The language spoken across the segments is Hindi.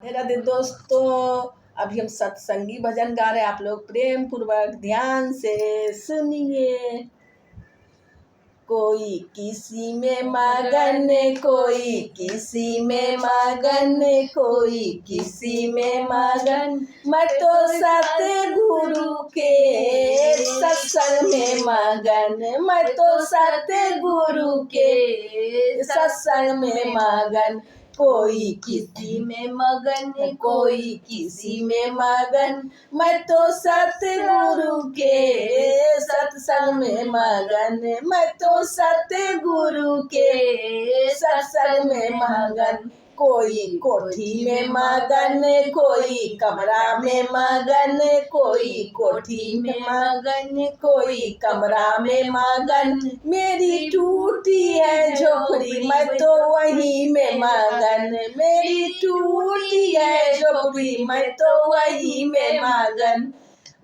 राधे दोस्तों, अभी हम सत्संगी भजन गा रहे हैं। आप लोग प्रेम पूर्वक ध्यान से सुनिए। कोई किसी में मगन, कोई किसी में मगन, कोई किसी में मगन। मैं तो सतगुरु के सत्संग में मगन, मैं तो सतगुरु के सत्संग में मगन। कोई किसी में मगन, कोई किसी में मगन। मैं तो सतगुरु के सत्संग में मगन, मैं तो सतगुरु के सत्संग में मगन। कोई कोठी में मगन, कोई कमरा में मगन, कोई कोठी में मगन, कोई कमरा में मगन। मेरी टूटी है झोपड़ी, मैं तो वही में मगन। मेरी टूटी है झोपड़ी, मैं तो वही में मगन।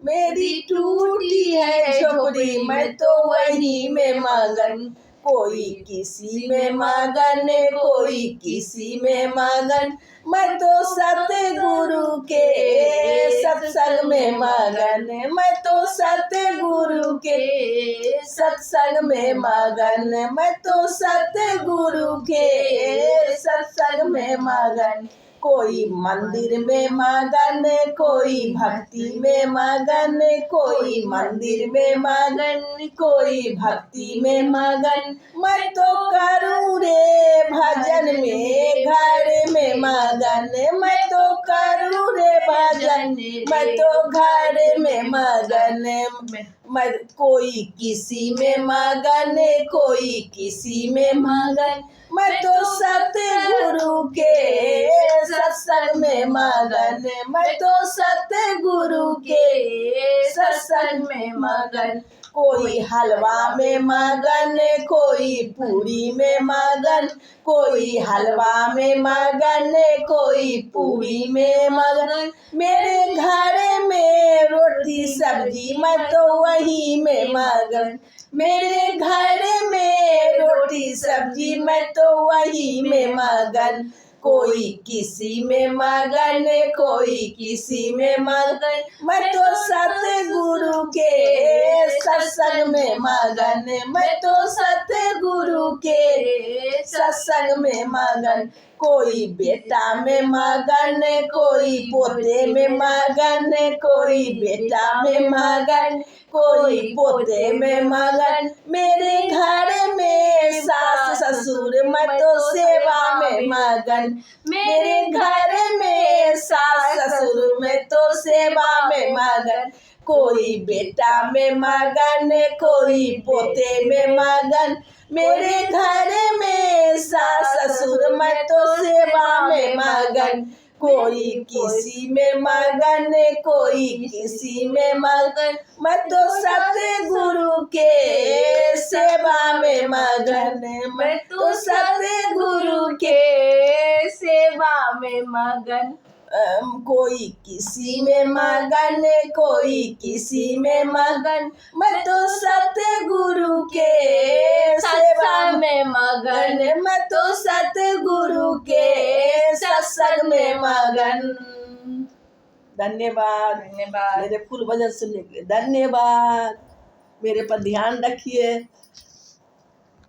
मेरी टूटी है झोपड़ी, मैं तो वही में मगन। कोई किसी में मगन, कोई किसी में मगन। मैं तो सतगुरु के सत्संग में मगन, मैं तो सतगुरु के सत्संग में मगन, मैं तो सतगुरु के सत्संग में मगन। कोई मंदिर में मगन, कोई भक्ति में मगन, कोई मंदिर में मगन, कोई भक्ति में मगन। मैं तो करूँ रे भजन में घर में मगन, मैं तो करूँ रे भजन, मैं तो घर में मगन। मैं कोई किसी में मगन, कोई किसी में मगन। मैं तो सतगुरु के सत्संग में मगन, मैं तो सतगुरु के सत्संग में मगन। कोई हलवा में मगन, कोई पूरी में मगन, कोई हलवा में मगन, कोई पूरी में मगन। मेरे घर में रोटी सब्जी, मैं तो वही में मगन। मेरे घर में रोटी सब्जी, मैं तो वही में मगन। कोई किसी में मगन, कोई किसी में मगन। मैं तो सतगुरु के सत्संग में मगन, मैं तो सतगुरु के सत्संग में मगन। कोई बेटा में मगन, कोई पोते में मगन, कोई बेटा में मगन, कोई पोते में मगन। मेरे घर में सास ससुर, मैं तो सेवा में मगन। मेरे घर में सास ससुर, मैं तो सेवा में मगन। कोई बेटा में मगन, कोई पोते में मगन। मेरे घर में सास ससुर, मैं तो सेवा में मगन। कोई किसी में मगन, कोई किसी में मगन। मैं तो सतगुरु के सेवा में मगन, मैं तो सतगुरु के सेवा में मगन। कोई किसी में मगन, कोई किसी में मगन। मैं तो सतगुरु के सेवा में मगन, मैं तो सतगुरु के सत्संग में मगन। धन्यवाद, धन्यवाद मेरे फुल भजन सुनने के लिए। धन्यवाद। मेरे पर ध्यान रखिए।